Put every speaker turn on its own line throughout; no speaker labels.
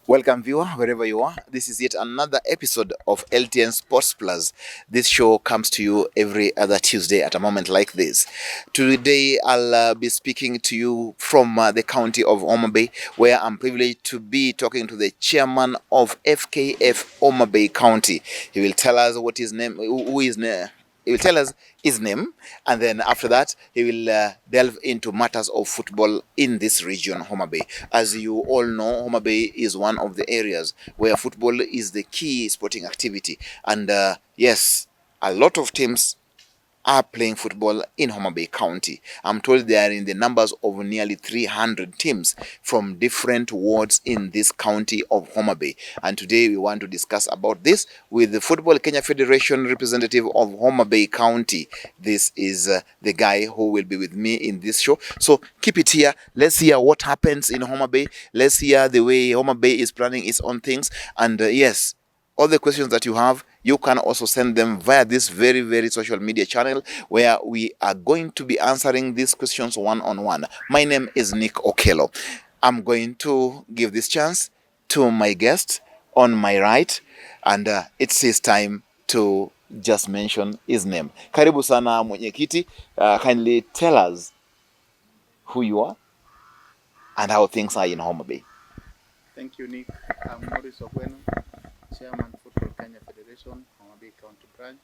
Welcome, viewer, wherever you are. This is yet another episode of LTN Sports Plus. This show comes to you every other Tuesday at a moment like this. Today, I'll be speaking to you from the county of Homa Bay, where I'm privileged to be talking to the chairman of FKF Homa Bay County. He will tell us what his name, who is he will tell us his name, and then after that, he will delve into matters of football in this region, Homa Bay. As you all know, Homa Bay is one of the areas where football is the key sporting activity. And yes, a lot of teams are playing football in Homa Bay County. I'm told they are in the numbers of nearly 300 teams from different wards in this county of Homa Bay. And today we want to discuss about this with the Football Kenya Federation representative of Homa Bay County. This is the guy who will be with me in this show. So keep it here. Let's hear what happens in Homa Bay. Let's hear the way Homa Bay is planning its own things. And yes, all the questions that you have, you can also send them via this very social media channel where we are going to be answering these questions one-on-one. My name is Nick Okello. I'm going to give this chance to my guest on my right, and it's his time to just mention his name. Karibu sana mwenyekiti. Kindly tell us who you are and how things are in Homa Bay.
Thank you, Nick. I'm Maurice Ogweno, Chairman, Football Kenya Federation, Homa Bay County Branch.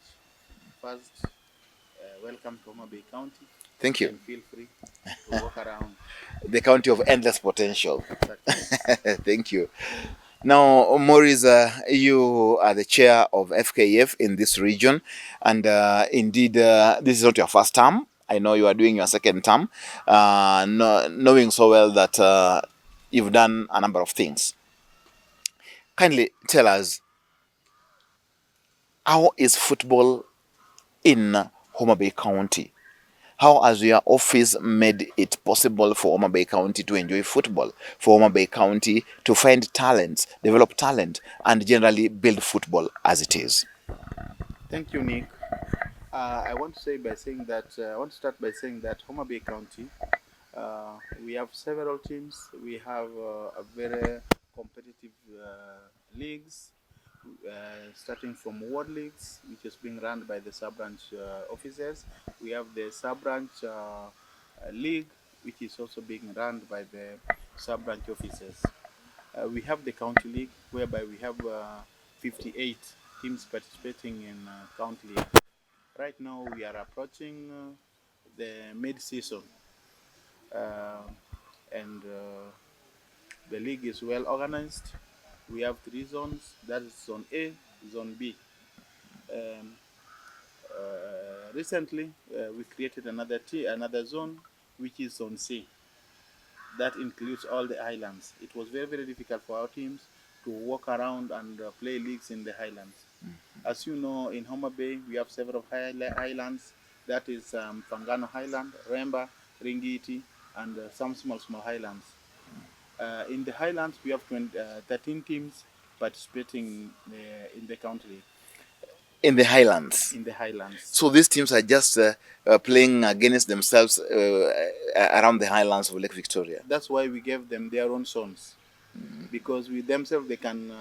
First, welcome to Homa Bay County.
Thank you.
And feel free to walk around.
The county of endless potential.
Exactly.
Thank you. Now, Maurice, you are the chair of FKF in this region, and indeed, this is not your first term. I know you are doing your second term, knowing so well that you've done a number of things. Kindly tell us, how is football in Homa Bay County? How has your office made it possible for Homa Bay County to enjoy football, for Homa Bay County to find talents, develop talent, and generally build football as it is?
Thank you, Nick. I want to start by saying that Homa Bay County, we have several teams. We have a very competitive leagues, starting from ward leagues, which is being run by the sub-branch officers. We have the sub-branch league, which is also being run by the sub-branch officers. We have the county league, whereby we have 58 teams participating in county league. Right now, we are approaching the mid-season, uh, and the league is well organized. We have 3 zones. That is Zone A, Zone B. Um, Recently, we created another zone, which is Zone C. That includes all the islands. It was very difficult for our teams to walk around and play leagues in the highlands. As you know, in Homa Bay, we have several highlands. That is Fangano Highland, Remba, Ringiti, and some small highlands. In the highlands, we have 13 teams participating in the country.
In the highlands.
In the highlands.
So these teams are just playing against themselves around the highlands of Lake Victoria.
That's why we gave them their own zones, because with themselves they can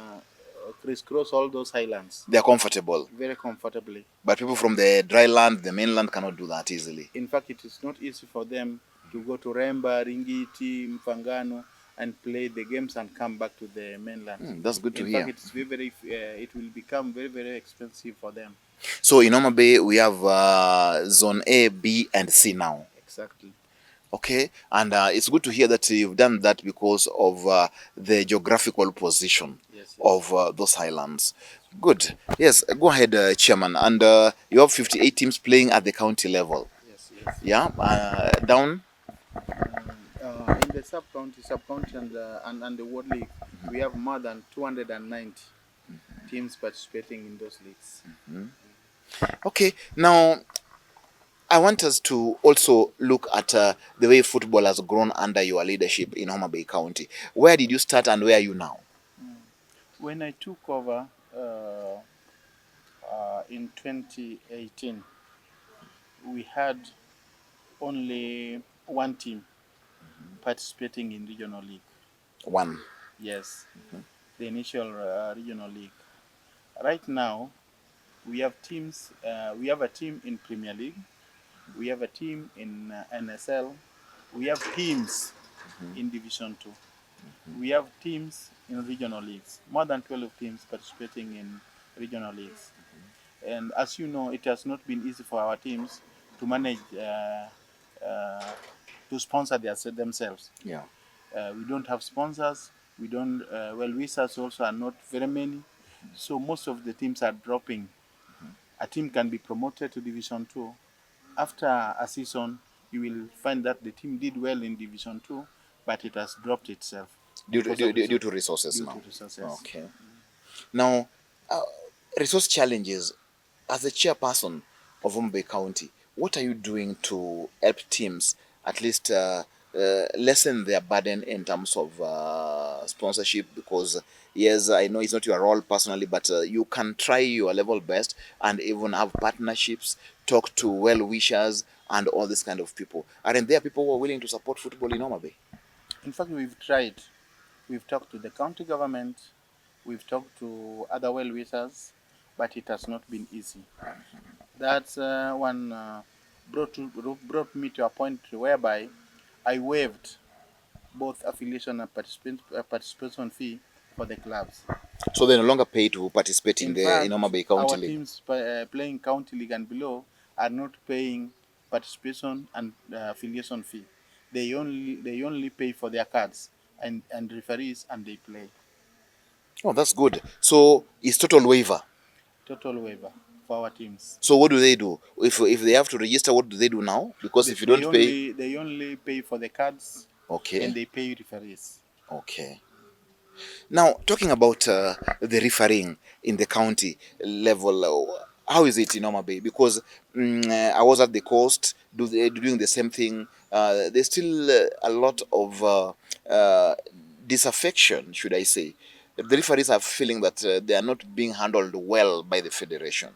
crisscross all those highlands.
They are comfortable.
Very comfortably.
But people from the dry land, the mainland, cannot do that easily.
In fact, it is not easy for them to go to Remba, Ringiti, Mfangano, and play the games and come back to the mainland.
That's good to hear.
In fact, it's it will become very expensive for them.
So in Homa Bay, we have Zone A, B, and C now.
Exactly.
Okay, and it's good to hear that you've done that because of the geographical position of those highlands. Good. Yes, go ahead, Chairman. And you have 58 teams playing at the county level.
Yes.
Yeah, down?
In the sub-county, and the World League, we have more than 290 teams participating in those leagues.
Okay, now I want us to also look at the way football has grown under your leadership in Homa Bay County. Where did you start and where are you now?
When I took over in 2018, we had only one team participating in regional league.
One.
Yes. the initial regional league. Right now, we have teams. We have a team in Premier League. We have a team in NSL. We have teams in Division Two. We have teams in regional leagues. More than 12 teams participating in regional leagues. And as you know, it has not been easy for our teams to manage uh, to sponsor themselves.
Yeah.
We don't have sponsors. We don't. Well, visas also are not very many, so most of the teams are dropping. A team can be promoted to Division Two. After a season, you will find that the team did well in Division Two, but it has dropped itself because of
Due to resources
due to
now.
resources.
Okay. Now, uh, resource challenges. As a chairperson of Homa Bay County, what are you doing to help teams at least lessen their burden in terms of sponsorship? Because yes, I know it's not your role personally, but you can try your level best and even have partnerships, talk to well wishers and all this kind of people. Aren't there people who are willing to support football in Homa Bay?
In fact, we've tried. We've talked to the county government. We've talked to other well wishers, but it has not been easy. That's one brought me to a point whereby I waived both affiliation and participation fee for the clubs.
So they no longer pay to participate in
In
the in Homa
fact,
Bay County
our
League.
teams playing county league and below are not paying participation and affiliation fee. They only pay for their cards and referees, and they play.
Oh, that's good. So it's total waiver.
Total waiver for our teams.
So what do they do? If they have to register, what do they do now? Because
They,
if you
they
don't pay,
only they only pay for the cards, and
okay,
they pay referees.
okay. Now talking about the refereeing in the county level, how is it in Homa Bay? Because I was at the coast, doing the same thing. There's still a lot of disaffection, should I say? The referees are feeling that they are not being handled well by the federation.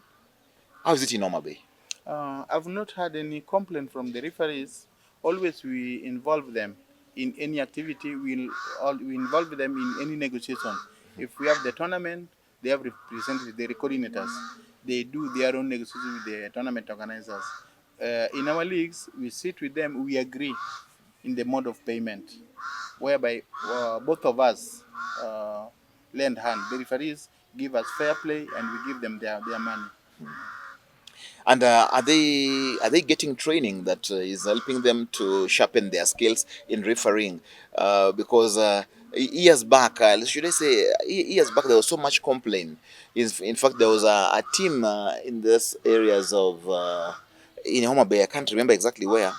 How is it in Homa Bay?
I've not had any complaint from the referees. Always we involve them in any activity. We involve them in any negotiation. If we have the tournament, they have representatives, the coordinators. They do their own negotiation with the tournament organizers. In our leagues, we sit with them. We agree in the mode of payment, whereby both of us lend hand. The referees give us fair play, and we give them their money.
And are they getting training that is helping them to sharpen their skills in refereeing? Because years back, should I say, years back, there was so much complaint. In fact, there was a team in these areas of in Homa Bay. I can't remember exactly where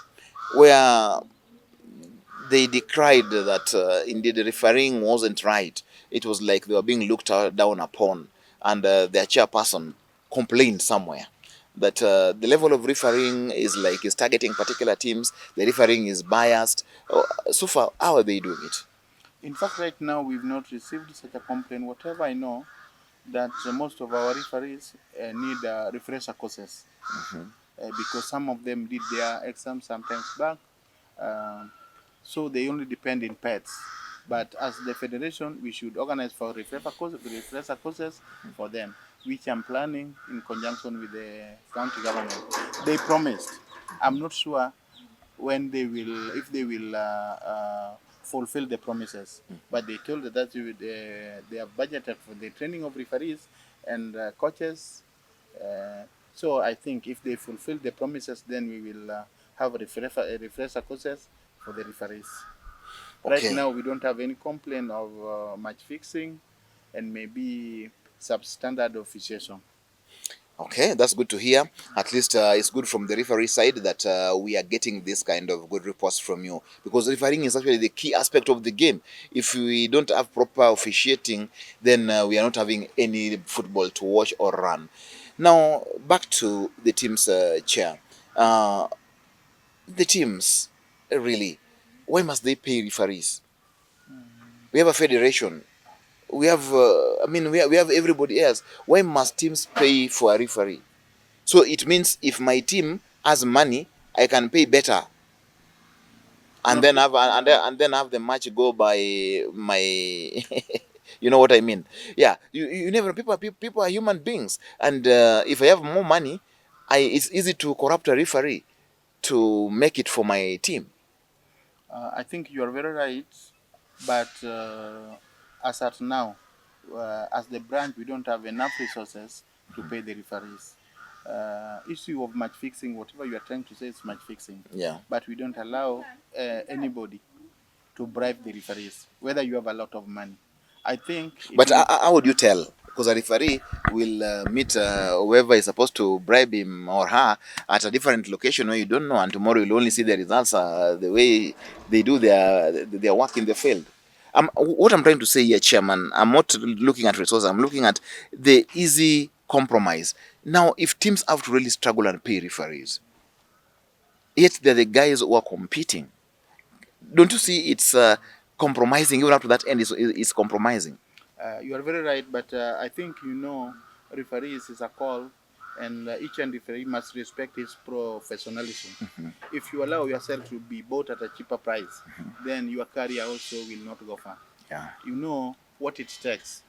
they decried that indeed the refereeing wasn't right. It was like they were being looked down upon, and their chairperson complained somewhere that the level of refereeing is targeting particular teams. The refereeing is biased. So far, how are they doing it?
In fact, right now we've not received such a complaint. Whatever I know, that most of our referees need refresher courses because some of them did their exams sometimes back, um, so they only depend in pets. But as the federation, we should organize for refresher courses for them, which I'm planning in conjunction with the county government. They promised. I'm not sure when they will, if they will fulfill the promises. But they told that they have budgeted for the training of referees and coaches. So I think if they fulfill the promises, then we will have refresher courses for the referees. Right
Okay.
now, we don't have any complaint of match fixing and maybe substandard officiation.
Okay, that's good to hear. At least it's good from the referee side that we are getting this kind of good reports from you, because refereeing is actually the key aspect of the game. If we don't have proper officiating, then we are not having any football to watch or run. Now, back to the team's chair. Uh, the teams, really, why must they pay referees? We have a federation. We have, we have everybody else. Why must teams pay for a referee? So it means if my team has money, I can pay better, and
Not
then have and then have the match go by my You know what I mean? Yeah, you never, people are human beings, and if I have more money, it's easy to corrupt a referee to make it for my team.
I think you are very right, but as at now, as the branch, we don't have enough resources to pay the referees. Issue of match fixing, whatever you are trying to say, is match fixing.
Yeah.
But we don't allow anybody to bribe the referees, whether you have a lot of money. I think it
But
will.
how would you tell? Because a referee will meet whoever is supposed to bribe him or her at a different location where you don't know, and tomorrow you'll only see the results the way they do their work in the field. What I'm trying to say here, Chairman, I'm not looking at resources, I'm looking at the easy compromise. Now, if teams have to really struggle and pay referees, yet they're the guys who are competing, don't you see it's compromising? Even up to that end, is compromising.
You are very right, but I think referees is a call, and each and referee must respect his professionalism. If you allow yourself to be bought at a cheaper price, then your career also will not go far.
Yeah.
You know what it takes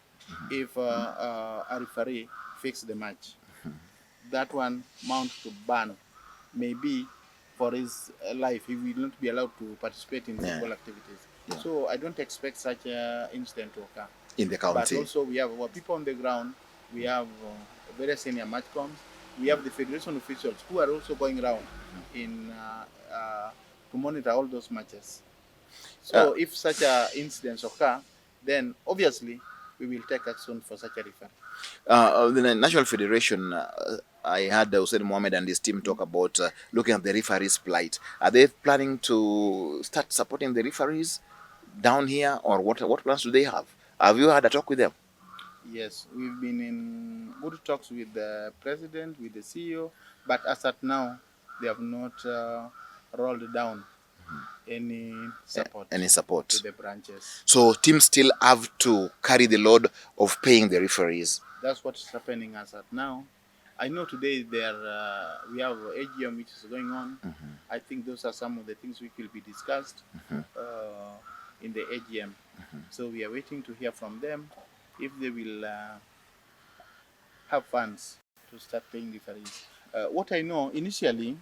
if a referee fix the match. That one mount to ban, maybe for his life. He will not be allowed to participate in football activities.
Yeah.
So I don't expect such an incident to occur.
In the
But
county.
also we have our people on the ground. We have very senior match coms. We have the federation officials who are also going around in to monitor all those matches. So if such a incidents occur, then obviously we will take action for such a referee.
The National Federation, I heard Hussein Mohammed and his team talk about looking at the referees' plight. Are they planning to start supporting the referees down here, or what plans do they have? Have you had a talk with them?
Yes, we've been in good talks with the president, with the CEO, but as at now, they have not rolled down any support
Any support?
to the branches.
So teams still have to carry the load of paying the referees.
That's what's happening as at now. I know today we have AGM which is going on. I think those are some of the things which will be discussed in the AGM. So we are waiting to hear from them if they will have funds to start paying referees. What I know, initially,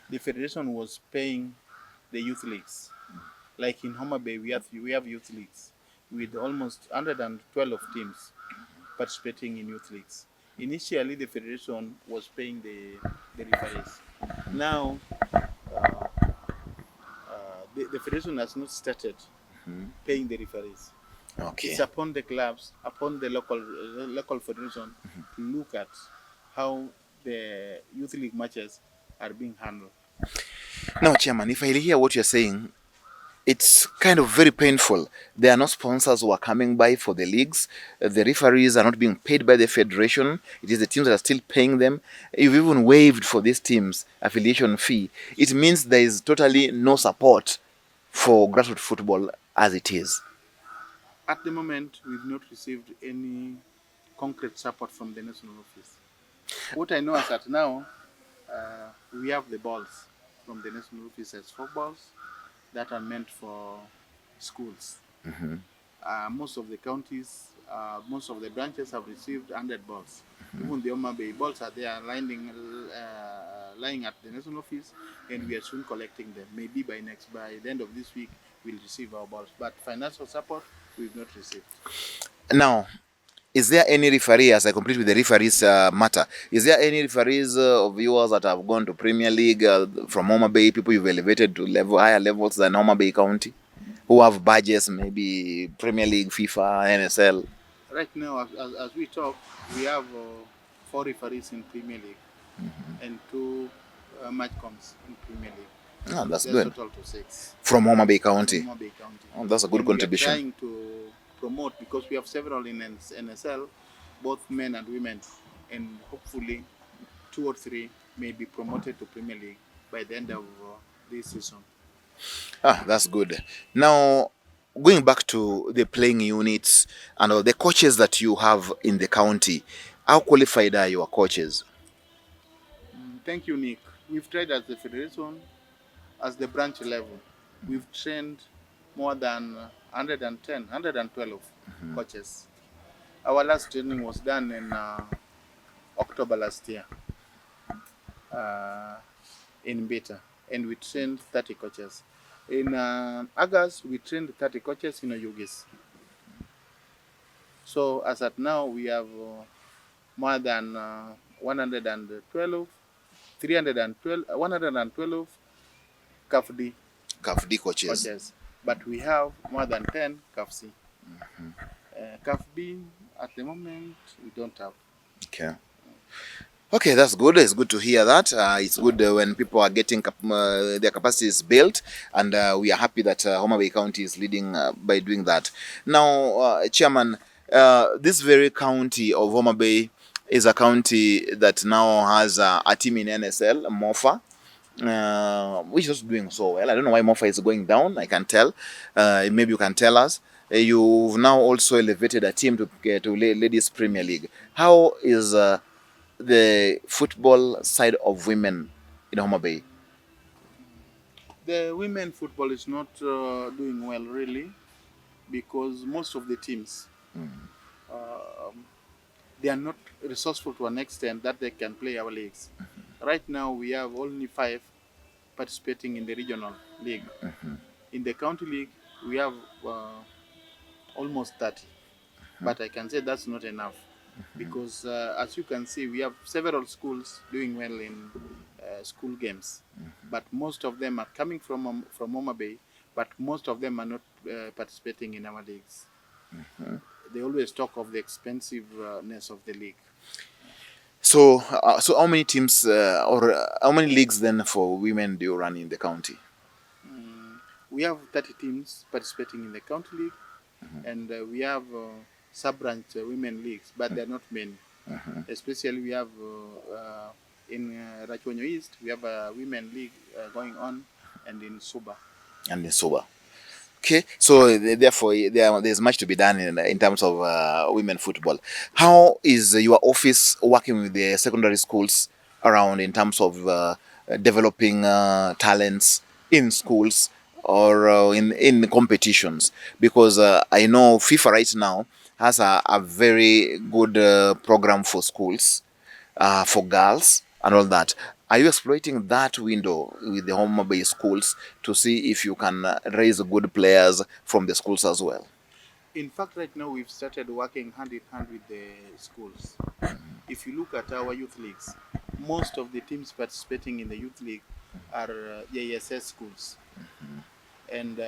the federation was paying the youth leagues. Like in Homa Bay, we have youth leagues with almost 112 teams participating in youth leagues. Initially, the federation was paying the referees. Now, the federation has not started paying the referees.
Okay.
It's upon the clubs, upon the local federation to look at how the youth league matches are being handled.
Now, Chairman, if I hear what you're saying, it's kind of very painful. There are no sponsors who are coming by for the leagues. The referees are not being paid by the federation. It is the teams that are still paying them. You've even waived for these teams affiliation fee. It means there is totally no support for grassroots football as it is.
At the moment, we've not received any concrete support from the national office. What I know is that now we have the balls from the national office as 4 balls that are meant for schools. Most of the counties, most of the branches have received 100 balls. Even the Homa Bay balls are there lying at the national office, and we are soon collecting them. Maybe by the end of this week, we'll receive our balls. But financial support, we've not received.
Now, is there any referee, as I complete with the referees matter, is there any referees of yours that have gone to Premier League from Homa Bay, people you've elevated to higher levels than Homa Bay County, who have badges, maybe Premier League, FIFA, NSL?
Right now, as we talk, we have 4 referees in Premier League and 2 match coms in Premier League.
Oh, that's
There's
good.
total to 6
From Homa Bay County.
from Homa Bay County.
Oh, that's a good
And
contribution.
we are trying to promote, because we have several in NSL, both men and women, and hopefully 2 or 3 may be promoted to Premier League by the end of this season.
Ah, that's good. Now, going back to the playing units and all the coaches that you have in the county, how qualified are your coaches?
Thank you, Nick. We've tried as the federation, as the branch level. We've trained more than 110, 112 coaches. Our last training was done in October last year in Beta, and we trained 30 coaches. In August, we trained 30 coaches in Oyugis. So as at now, we have more than 112, 312, 112 CAFD
CAF coaches.
coaches, but we have more than 10 CAFC. CAFB at the moment we don't have.
Okay. Okay, that's good. It's good to hear that. It's good when people are getting their capacities built, and we are happy that Homa Bay County is leading by doing that. Now, Chairman, this very county of Homa Bay is a county that now has a team in NSL, Mofa, which is doing so well. I don't know why Mofa is going down. I can tell. Maybe you can tell us. You've now also elevated a team to Ladies Premier League. How is the football side of women in Homa Bay?
The women football is not doing well really because most of the teams they are not resourceful to an extent that they can play our leagues. Right now we have only 5 participating in the regional league. In the county league we have almost 30, but I can say that's not enough because as you can see we have several schools doing well in school games, but most of them are coming from Homa Bay, but most of them are not participating in our leagues. They always talk of the expensiveness of the league.
So how many teams or how many leagues then for women do you run in the county?
We have 30 teams participating in the county league, and we have sub-branch women leagues, but they're not many. Especially we have in Rachonyo East, we have a women league going on, and in Suba.
And in Soba. Okay, so therefore there's much to be done in terms of women football. How is your office working with the secondary schools around in terms of developing talents in schools or in competitions? Because I know FIFA right now has a very good program for schools, for girls and all that. Are you exploiting that window with the Home Bay schools to see if you can raise good players from the schools as well?
In fact, right now we've started working hand in hand with the schools. If you look at our youth leagues, most of the teams participating in the youth league are JSS schools. And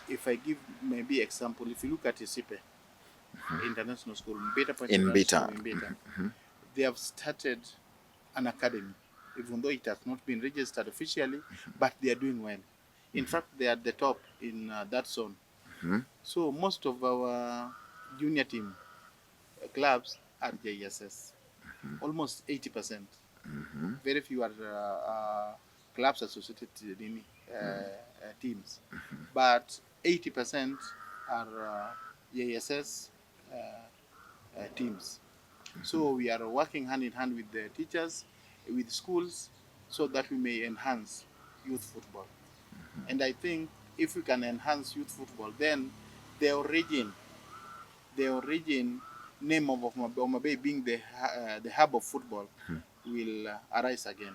if I give maybe example, if you look at Isipe International School, Beta Point
In
International
beta.
School in Beta, they have started an academy, even though it has not been registered officially, but they are doing well. In fact, they are at the top in that zone. So most of our junior team clubs are JSS, almost 80%. Very few are clubs associated in teams, but 80% are JSS teams. So we are working hand in hand with the teachers, with schools, so that we may enhance youth football. And I think if we can enhance youth football, then the origin name of Homa Bay being the hub of football will arise again.